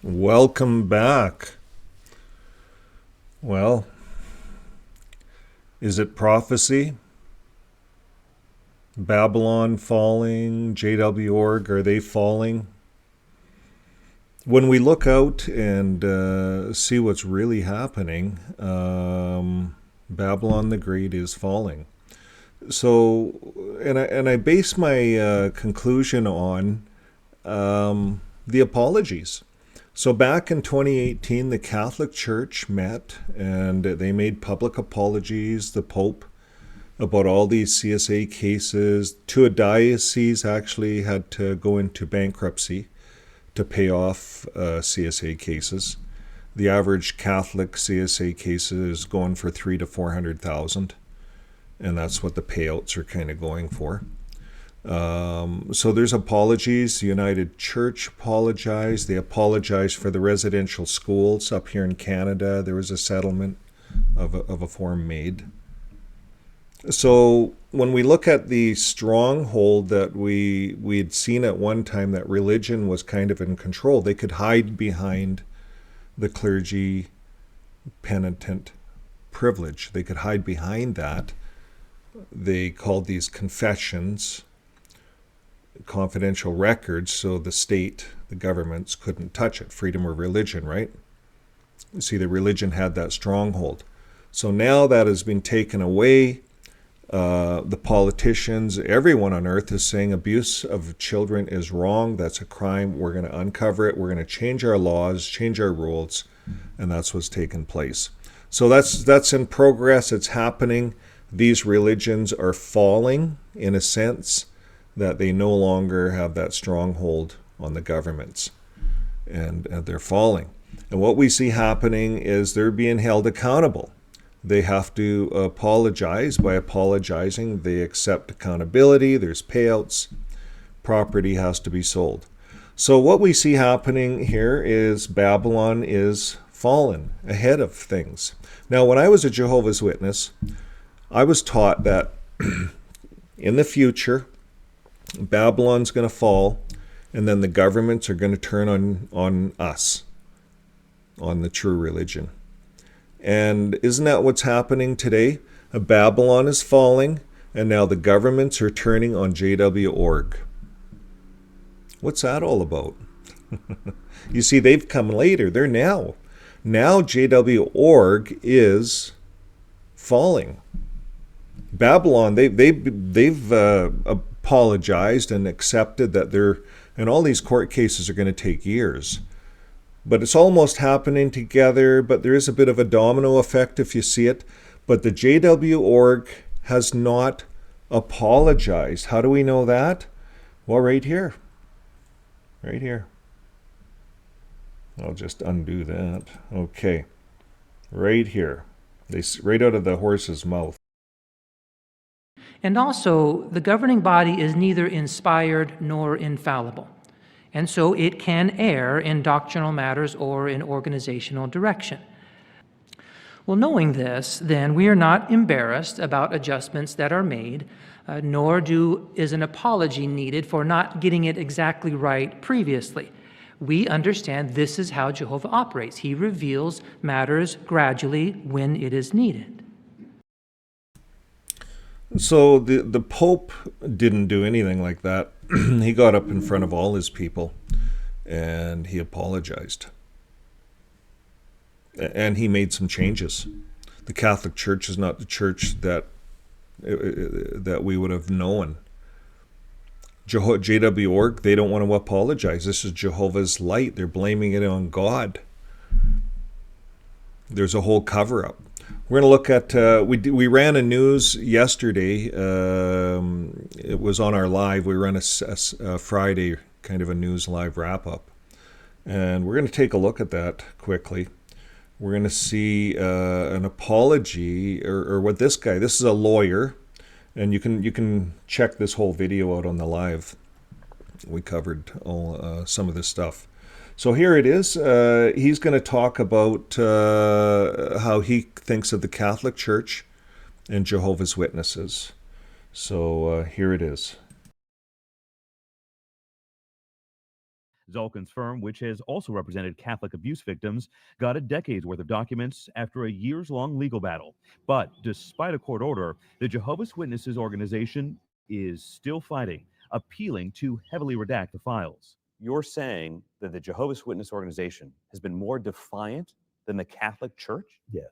Welcome back. Well, is it prophecy? Babylon falling? JW org, are they falling? When we look out and see what's really happening, Babylon the Great is falling. So, and I base my conclusion on the apologies. So back in 2018, the Catholic Church met and they made public apologies, the Pope, about all these CSA cases. Two dioceses actually had to go into bankruptcy to pay off CSA cases. The average Catholic CSA case is going for $300,000 to $400,000, and that's what the payouts are kind of going for. So there's apologies. The United Church apologized. They apologized for the residential schools up here in Canada. There was a settlement of a form made. So when we look at the stronghold that we had seen at one time, that religion was kind of in control, they could hide behind the clergy penitent privilege. They could hide behind that. They called these confessions confidential records, so the state, the governments couldn't touch it. Freedom of religion, right? See, the religion had that stronghold. So now that has been taken away. The politicians, everyone on earth is saying abuse of children is wrong. That's a crime. We're going to uncover it. We're going to change our laws, change our rules, and that's what's taken place. So that's in progress. It's happening. These religions are falling in a sense that they no longer have that stronghold on the governments, and they're falling. And what we see happening is they're being held accountable. They have to apologize. By apologizing, they accept accountability. There's payouts. Property has to be sold. So what we see happening here is Babylon is fallen ahead of things. Now, when I was a Jehovah's Witness, I was taught that in the future, Babylon's going to fall, and then the governments are going to turn on us, on the true religion. And isn't that what's happening today? Babylon is falling, and now the governments are turning on JW org. What's that all about? You see, they've come later. They're now. Now JW org is falling. Babylon, they've apologized and accepted that and all these court cases are going to take years. But it's almost happening together, but there is a bit of a domino effect if you see it. But the JW org has not apologized. How do we know that? Well, right here. Right here. I'll just undo that. Okay. Right here. Right out of the horse's mouth. And also, the governing body is neither inspired nor infallible, and so it can err in doctrinal matters or in organizational direction. Well, knowing this, then, we are not embarrassed about adjustments that are made, nor is an apology needed for not getting it exactly right previously. We understand this is how Jehovah operates. He reveals matters gradually when it is needed. So the Pope didn't do anything like that. He got up in front of all his people and he apologized. And he made some changes. The Catholic Church is not the church that we would have known. JW org, they don't want to apologize. This is Jehovah's light. They're blaming it on God. There's a whole cover-up. We're going to look at, we ran a news yesterday. It was on our live. We ran a Friday kind of a news live wrap-up. And we're going to take a look at that quickly. We're going to see an apology, or what this is a lawyer. And you can check this whole video out on the live. We covered some of this stuff. So here it is. He's going to talk about how he thinks of the Catholic Church and Jehovah's Witnesses. So here it is. Zolkin's firm, which has also represented Catholic abuse victims, got a decade's worth of documents after a years-long legal battle. But despite a court order, the Jehovah's Witnesses organization is still fighting, appealing to heavily redact the files. You're saying that the Jehovah's Witness organization has been more defiant than the Catholic Church? Yes.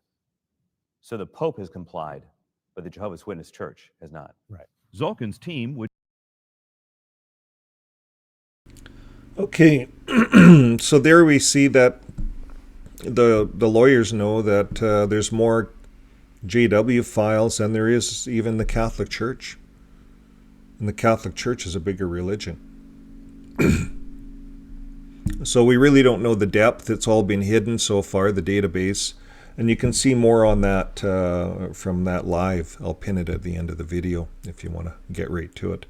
So the Pope has complied, but the Jehovah's Witness Church has not. Right. Zolkin's team would. Okay, so there we see that the lawyers know that there's more JW files than there is even the Catholic Church. And the Catholic Church is a bigger religion. So we really don't know the depth. It's all been hidden so far, the database. And you can see more on that from that live. I'll pin it at the end of the video if you want to get right to it.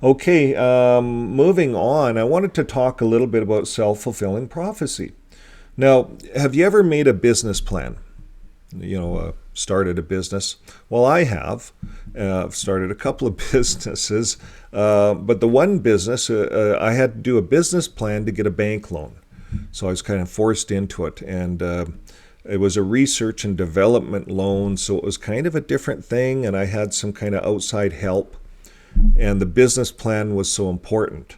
Okay, moving on, I wanted to talk a little bit about self-fulfilling prophecy. Now, have you ever made a business plan? Started a business? Well, I have. I've started a couple of businesses, but the one business, I had to do a business plan to get a bank loan. So I was kind of forced into it, and it was a research and development loan, so it was kind of a different thing, and I had some kind of outside help. And the business plan was so important.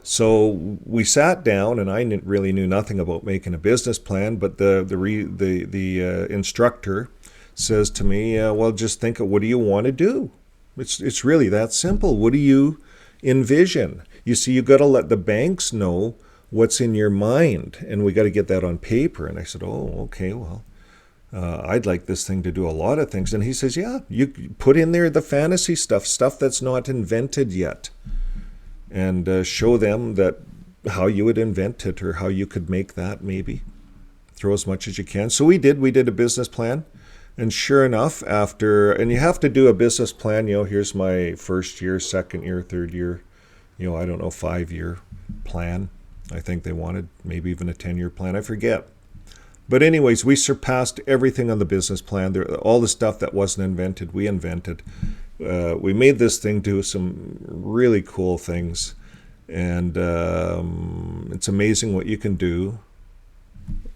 So we sat down, and I really knew nothing about making a business plan, but the instructor says to me, well, just think of what do you want to do? It's really that simple. What do you envision? You see, you got to let the banks know what's in your mind, and we got to get that on paper. And I said, oh, okay, well, I'd like this thing to do a lot of things. And he says, yeah, you put in there the fantasy stuff that's not invented yet, and show them that how you would invent it or how you could make that maybe. Throw as much as you can. So we did a business plan. And sure enough, and you have to do a business plan, here's my first year, second year, third year, 5-year plan. I think they wanted maybe even a 10-year plan. I forget. But anyways, we surpassed everything on the business plan. All the stuff that wasn't invented, we invented. We made this thing do some really cool things. And it's amazing what you can do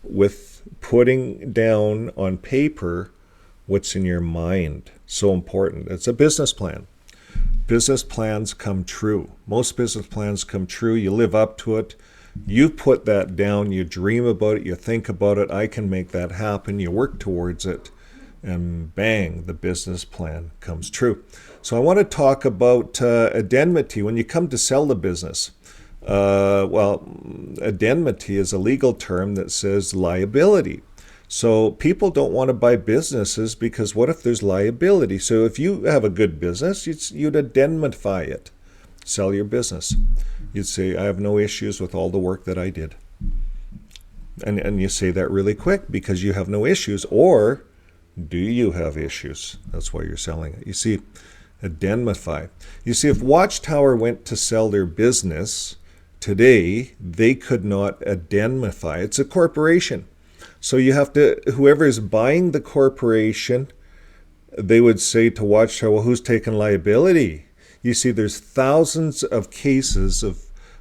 with putting down on paper what's in your mind. So important. It's a business plan. Business plans come true. Most business plans come true. You live up to it. You put that down, you dream about it, you think about it, I can make that happen, you work towards it, and bang, the business plan comes true. So I want to talk about indemnity. When you come to sell the business, indemnity is a legal term that says liability. So people don't want to buy businesses because what if there's liability? So if you have a good business, you'd indemnify it, sell your business. You'd say, I have no issues with all the work that I did. And you say that really quick because you have no issues. Or do you have issues? That's why you're selling it. You see, indemnify. You see, if Watchtower went to sell their business today, they could not indemnify. It's a corporation. So you have to, whoever is buying the corporation, they would say to Watchtower, well, who's taking liability? You see, there's thousands of cases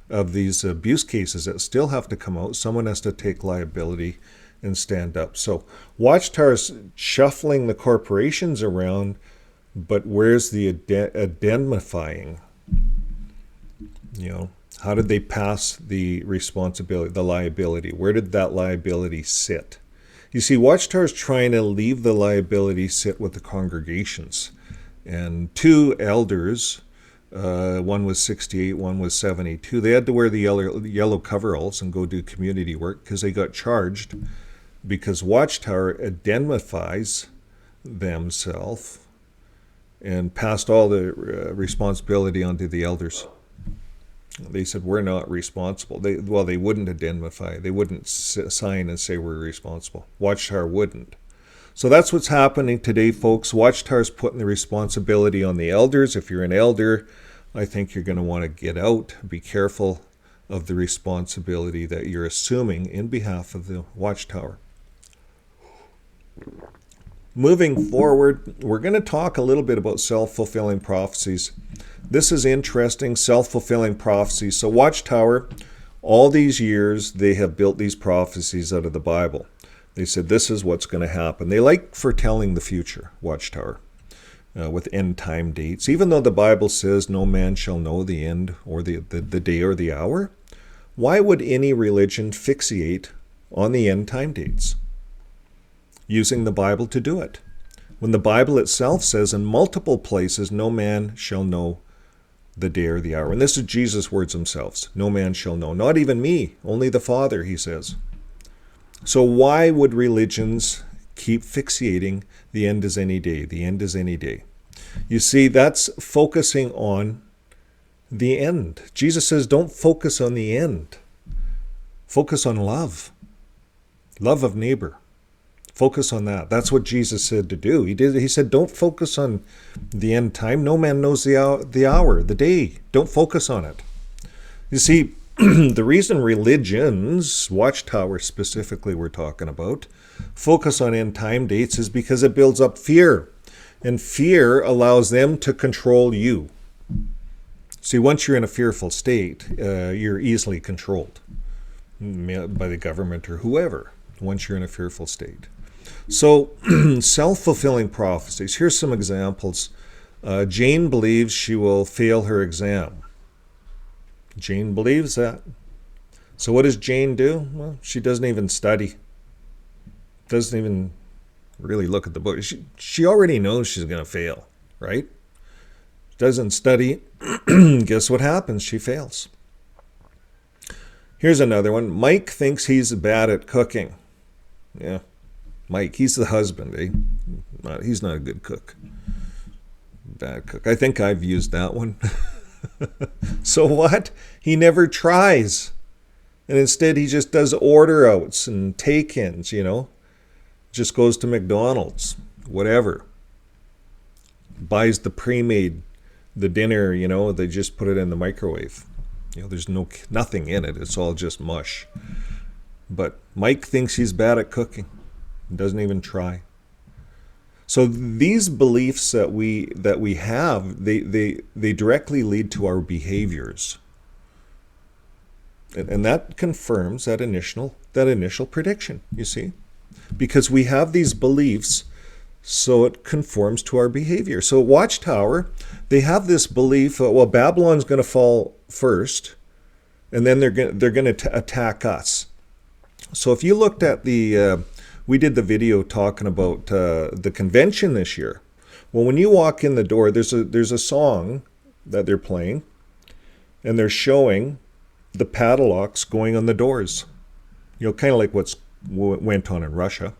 of these abuse cases that still have to come out. Someone has to take liability and stand up. So Watchtower's shuffling the corporations around, but where's the indemnifying? How did they pass the responsibility, the liability? Where did that liability sit? You see, Watchtower's trying to leave the liability sit with the congregations. And two elders, one was 68, one was 72. They had to wear the yellow coveralls and go do community work because they got charged because Watchtower indemnifies themselves and passed all the responsibility onto the elders. They said, we're not responsible. They wouldn't indemnify. They wouldn't sign and say we're responsible. Watchtower wouldn't. So that's what's happening today, folks. Watchtower's putting the responsibility on the elders. If you're an elder, I think you're going to want to get out. Be careful of the responsibility that you're assuming in behalf of the Watchtower. Moving forward, we're going to talk a little bit about self-fulfilling prophecies. This is interesting, self-fulfilling prophecies. So Watchtower All these years, they have built these prophecies out of the Bible. They said, this is what's going to happen. They like foretelling the future, Watchtower, with end time dates. Even though the Bible says no man shall know the end or the day or the hour, why would any religion fixate on the end time dates, using the Bible to do it, when the Bible itself says in multiple places, no man shall know the day or the hour? And this is Jesus' words themselves. No man shall know. Not even me, only the Father, he says. So why would religions keep fixating the end is any day, the end is any day? You see, that's focusing on the end. Jesus says, don't focus on the end. Focus on love. Love of neighbor. Focus on that. That's what Jesus said to do. He said, don't focus on the end time. No man knows the hour, the day. Don't focus on it. You see, the reason religions, Watchtower specifically we're talking about, focus on end time dates is because it builds up fear. And fear allows them to control you. See, once you're in a fearful state, you're easily controlled by the government or whoever, once you're in a fearful state. So, self-fulfilling prophecies. Here's some examples. Jane believes she will fail her exam. Jane believes that. So what does Jane do? Well, she doesn't even study. Doesn't even really look at the book. She already knows she's going to fail, right? Doesn't study. Guess what happens? She fails. Here's another one. Mike thinks he's bad at cooking. Yeah, Mike, he's the husband, eh? He's not a good cook. Bad cook. I think I've used that one. So what? He never tries. And instead he just does order outs and take-ins, Just goes to McDonald's, whatever. Buys the pre-made, the dinner, they just put it in the microwave. There's nothing in it. It's all just mush. But Mike thinks he's bad at cooking. Doesn't even try. So these beliefs that we have, they directly lead to our behaviors. And that confirms that initial prediction, you see? Because we have these beliefs, so it conforms to our behavior. So Watchtower, they have this belief that, well, Babylon's going to fall first, and then they're going to attack us. So if you looked at we did the video talking about the convention this year. Well, when you walk in the door, there's a song that they're playing, and they're showing the padlocks going on the doors. Kind of like what went on in Russia.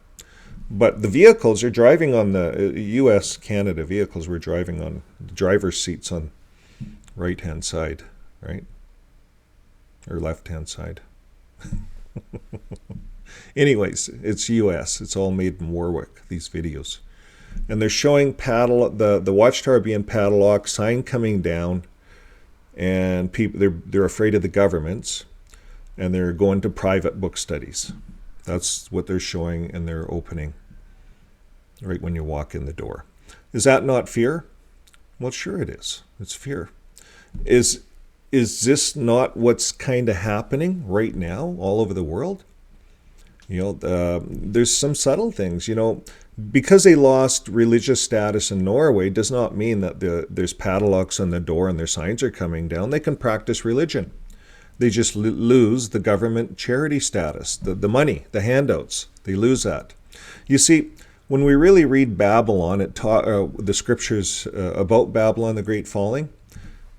But the vehicles are driving on the U.S., Canada vehicles were driving on the driver's seats on right-hand side, right? Or left-hand side. Anyways, it's U.S. It's all made in Warwick, these videos. And they're showing the Watchtower being padlocked, sign coming down, and people they're afraid of the governments, and they're going to private book studies. That's what they're showing in their opening, right when you walk in the door. Is that not fear? Well, sure it is. It's fear. Is this not what's kind of happening right now all over the world? There's some subtle things, because they lost religious status in Norway does not mean that there's padlocks on the door and their signs are coming down. They can practice religion. They just lose the government charity status, the money, the handouts. They lose that. You see, when we really read Babylon, the scriptures about Babylon, the Great Falling,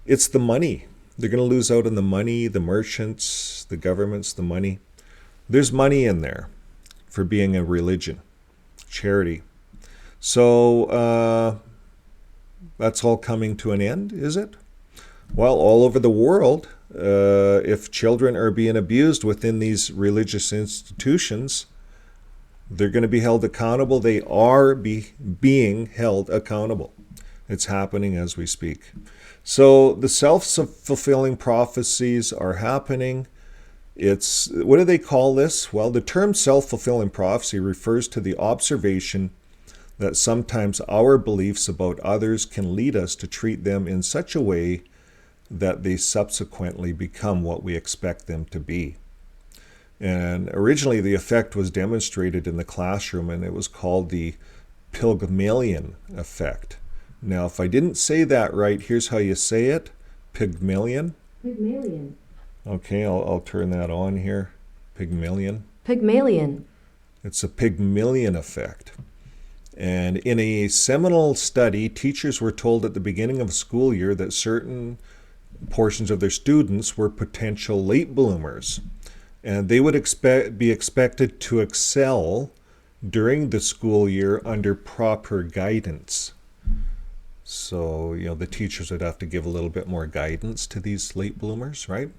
it's the money. They're going to lose out on the money, the merchants, the governments, the money. There's money in there for being a religion, charity. So that's all coming to an end, is it? Well, all over the world, if children are being abused within these religious institutions, they're going to be held accountable. They are being held accountable. It's happening as we speak. So the self-fulfilling prophecies are happening. What do they call this? Well, the term self-fulfilling prophecy refers to the observation that sometimes our beliefs about others can lead us to treat them in such a way that they subsequently become what we expect them to be. And originally the effect was demonstrated in the classroom, and it was called the Pygmalion effect. Now, if I didn't say that right, here's how you say it. Pygmalion. Pygmalion. Okay, I'll turn that on here. Pygmalion. Pygmalion. It's a Pygmalion effect. And in a seminal study, teachers were told at the beginning of a school year that certain portions of their students were potential late bloomers. And they would be expected to excel during the school year under proper guidance. So, the teachers would have to give a little bit more guidance to these late bloomers, right?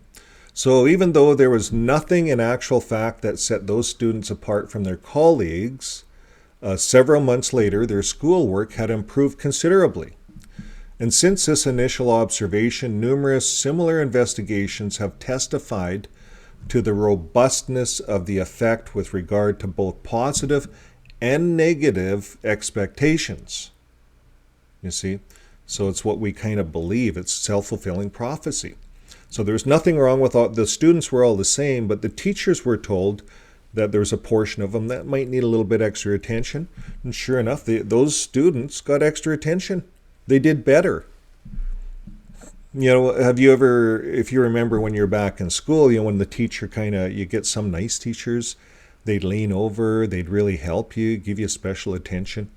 So even though there was nothing in actual fact that set those students apart from their colleagues, several months later, their schoolwork had improved considerably. And since this initial observation, numerous similar investigations have testified to the robustness of the effect with regard to both positive and negative expectations. You see? So it's what we kind of believe. It's self-fulfilling prophecy. So there's nothing wrong with the students were all the same, but the teachers were told that there's a portion of them that might need a little bit extra attention. And sure enough, those students got extra attention. They did better. Have you ever, if you remember when you're back in school, when the teacher you get some nice teachers, they'd lean over, they'd really help you, give you special attention.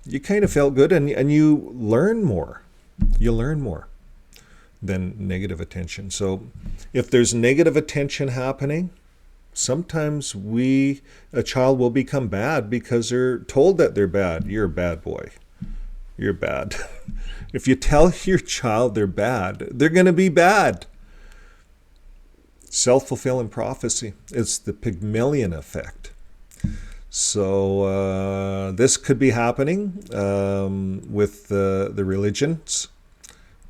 You kind of felt good, and you learn more. You learn more than negative attention. So if there's negative attention happening, sometimes a child will become bad because they're told that they're bad. You're a bad boy. You're bad. If you tell your child they're bad, they're going to be bad. Self-fulfilling prophecy. It's the Pygmalion effect. So this could be happening with the religions,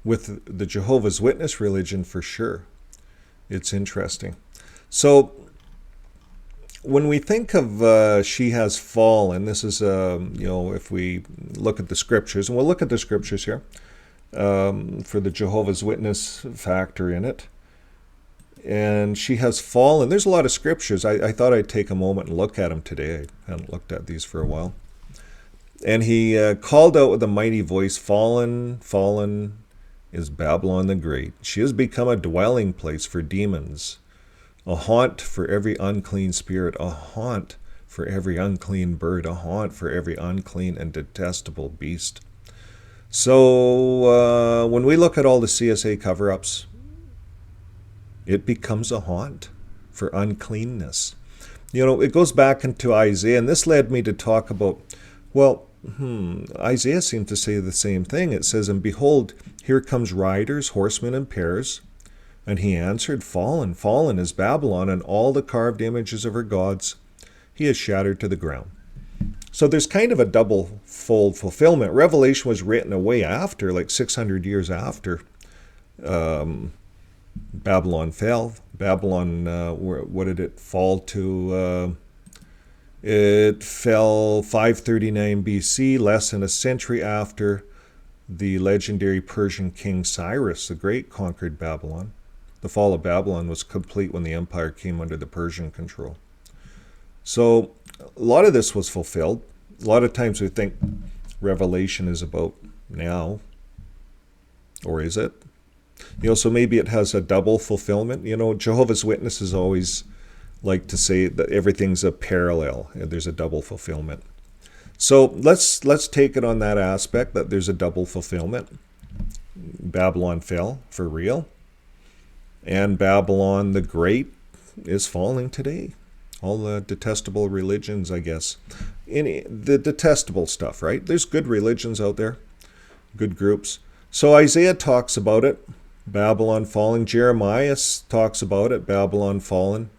with the Jehovah's Witness religion for sure. It's interesting. So when we think of she has fallen, this is, if we look at the scriptures, and we'll look at the scriptures here for the Jehovah's Witness factor in it. And she has fallen. There's a lot of scriptures. I thought I'd take a moment and look at them today. I hadn't looked at these for a while. And he called out with a mighty voice, "Fallen, fallen is Babylon the Great. She has become a dwelling place for demons, a haunt for every unclean spirit, a haunt for every unclean bird, a haunt for every unclean and detestable beast." So when we look at all the CSA cover-ups, it becomes a haunt for uncleanness. It goes back into Isaiah, and this led me to talk about, Isaiah seemed to say the same thing. It says, "And behold, here comes riders, horsemen, and pairs. And he answered, Fallen, fallen is Babylon, and all the carved images of her gods he has shattered to the ground." So there's kind of a double-fold fulfillment. Revelation was written away after, like 600 years after Babylon fell. Babylon, what did it fall to? It fell 539 BC, less than a century after the legendary Persian king Cyrus the Great conquered Babylon. The fall of Babylon was complete when the empire came under the Persian control. So a lot of this was fulfilled. A lot of times we think Revelation is about now, or is it? So maybe it has a double fulfillment. Jehovah's Witnesses always like to say that everything's a parallel. There's a double fulfillment. So let's take it on that aspect, that there's a double fulfillment. Babylon fell for real. And Babylon the Great is falling today. All the detestable religions, I guess. The detestable stuff, right? There's good religions out there, good groups. So Isaiah talks about it, Babylon falling. Jeremiah talks about it, Babylon fallen.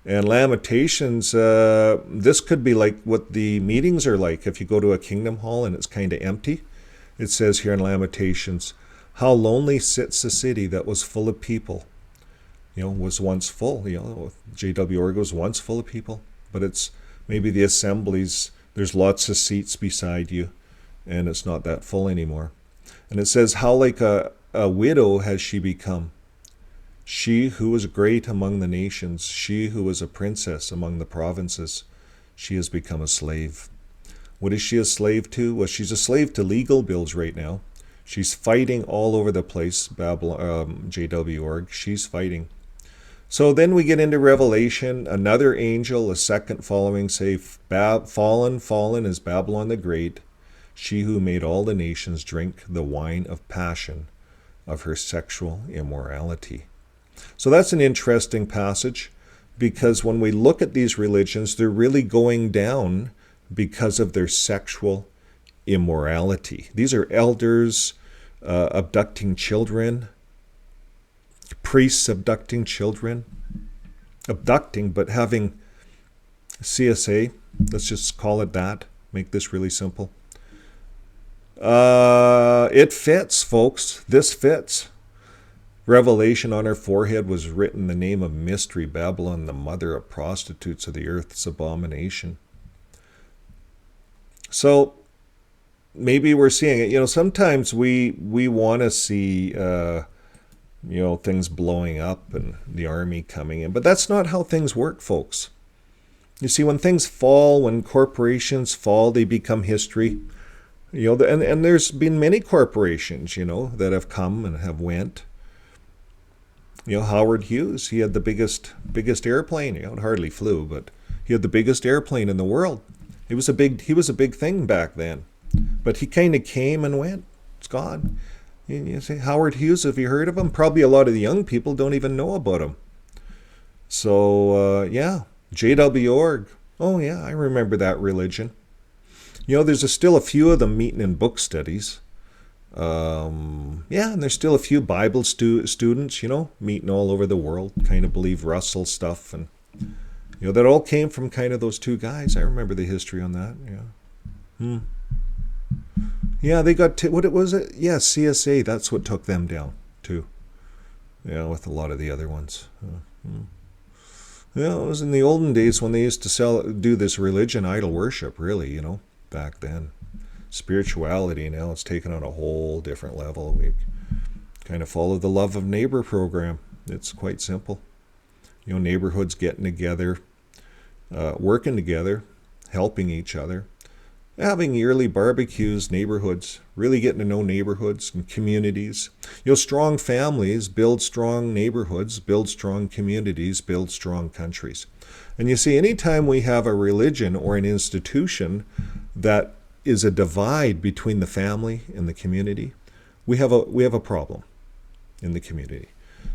And Lamentations, this could be like what the meetings are like. If you go to a kingdom hall and it's kind of empty, it says here in Lamentations, "How lonely sits the city that was full of people." Was once full. JW Org was once full of people. But it's maybe the assemblies, there's lots of seats beside you, and it's not that full anymore. And it says, "How like a a widow has she become. She who was great among the nations, she who was a princess among the provinces, she has become a slave. What is she a slave to? Well, she's a slave to legal bills right now. She's fighting all over the place, Babylon, JW.org. She's fighting. So then we get into Revelation. Another angel, a second following, say, fallen, fallen is Babylon the Great, she who made all the nations drink the wine of passion of her sexual immorality. So that's an interesting passage, because when we look at these religions, they're really going down because of their sexual immorality. These are elders abducting children, priests abducting children, abducting, but having CSA, let's just call it that, make this really simple. It fits, folks. This fits. Revelation on her forehead was written the name of mystery, Babylon, the mother of prostitutes of the earth's abomination. So maybe we're seeing it. Sometimes we want to see, things blowing up and the army coming in. But that's not how things work, folks. You see, when things fall, when corporations fall, they become history. And there's been many corporations, that have come and have went. Howard Hughes, he had the biggest airplane. It hardly flew, but he had the biggest airplane in the world. He was a big thing back then. But he kind of came and went. It's gone. You say, Howard Hughes, have you heard of him? Probably a lot of the young people don't even know about him. So, JW.org. Oh, yeah, I remember that religion. There's still a few of them meeting in book studies. And there's still a few Bible students, meeting all over the world, kind of believe Russell stuff. And, that all came from kind of those two guys. I remember the history on that, yeah. Yeah, they got, what was it? Yeah, CSA, that's what took them down, too. With a lot of the other ones. It was in the olden days when they used to do this religion, idol worship, really, back then. Spirituality, now it's taken on a whole different level. We kind of follow the love of neighbor program. It's quite simple. Neighborhoods getting together, working together, helping each other, having yearly barbecues, neighborhoods, really getting to know neighborhoods and communities. Strong families build strong neighborhoods, build strong communities, build strong countries. And you see, anytime we have a religion or an institution that is a divide between the family and the community, we have a problem in the community.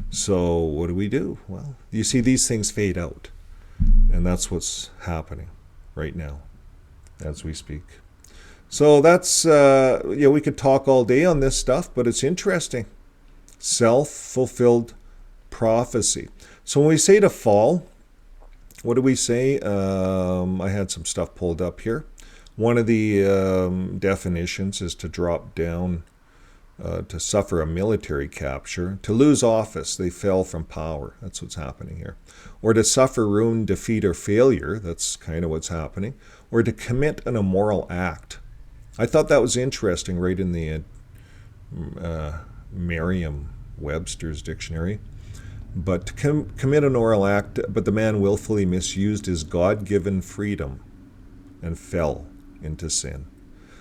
So what do? Well, you see, these things fade out, and that's what's happening right now as we speak. So that's we could talk all day on this stuff, but it's interesting. Self-fulfilled prophecy. So when we say to fall, what do we say? I had some stuff pulled up here. One of the definitions is to drop down, to suffer a military capture, to lose office, they fell from power. That's what's happening here. Or to suffer ruin, defeat, or failure. That's kind of what's happening. Or to commit an immoral act. I thought that was interesting, right in the Merriam-Webster's dictionary. But to commit an immoral act, but the man willfully misused his God-given freedom and fell into sin.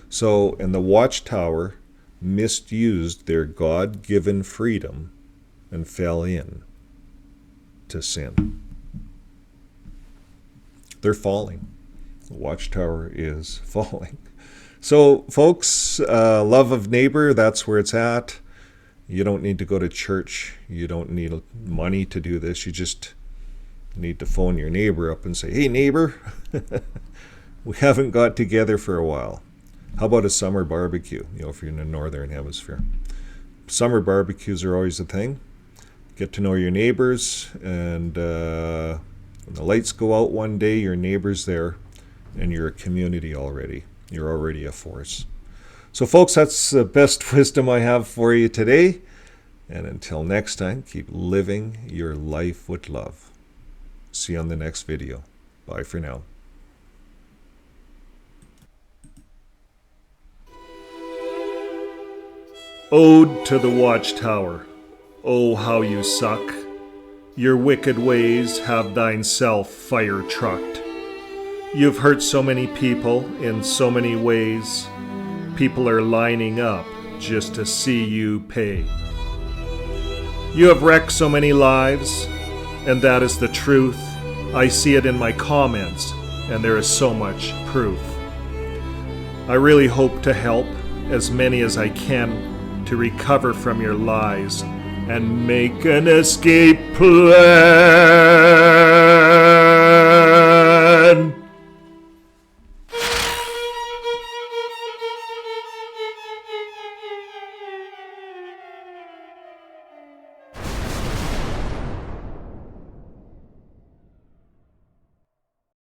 So, and the Watchtower misused their God-given freedom and fell in to sin. They're falling. The Watchtower is falling. So, folks, love of neighbor, that's where it's at. You don't need to go to church. You don't need money to do this. You just need to phone your neighbor up and say, hey, neighbor, we haven't got together for a while. How about a summer barbecue, if you're in the northern hemisphere? Summer barbecues are always a thing. Get to know your neighbors, and when the lights go out one day, your neighbor's there, and you're a community already. You're already a force. So, folks, that's the best wisdom I have for you today. And until next time, keep living your life with love. See you on the next video. Bye for now. Ode to the watchtower. Oh, how you suck. Your wicked ways have thine self fire trucked. You've hurt so many people in so many ways. People are lining up just to see you pay. You have wrecked so many lives, and that is the truth. I see it in my comments, and there is so much proof. I really hope to help as many as I can to recover from your lies and make an escape plan.